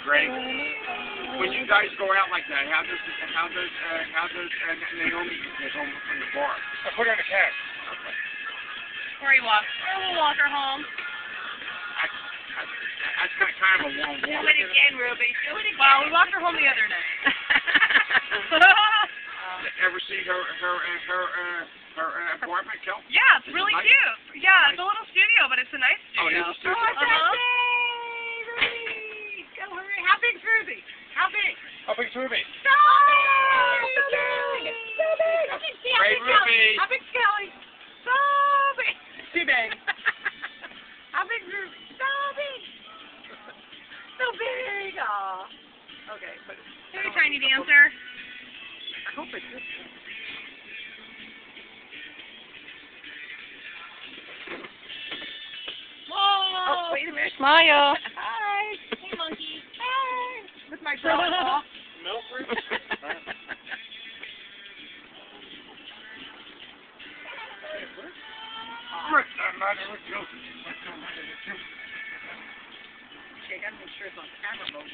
Great. When you guys go out like that, how does Naomi get home from the bar? I put her in a cab. Okay. Or he walks. Or we'll walk her home. That's kind of a long walk. Do it again, Ruby. Do it again. Well, we walked her home the other day. Ever see her apartment, Kel? Yeah, it's really cute. Yeah, it's a little studio, but it's a nice Oh, studio. it is a studio? Ruby! Go, Ruby. How big's Ruby? How big? How big's Ruby? So big! So big! How big's Kelly? Great Ruby! How big's Kelly? So big! Too big. How big's Ruby? So big! So big! Aw. Okay, but... Hey, tiny dancer. I hope it's this one. Whoa! Oh, wait a minute. Smile. Hi. Hey, monkey. Hi. With my drop off. Milford? What's the matter with you? Okay, I gotta make sure it's on camera mode.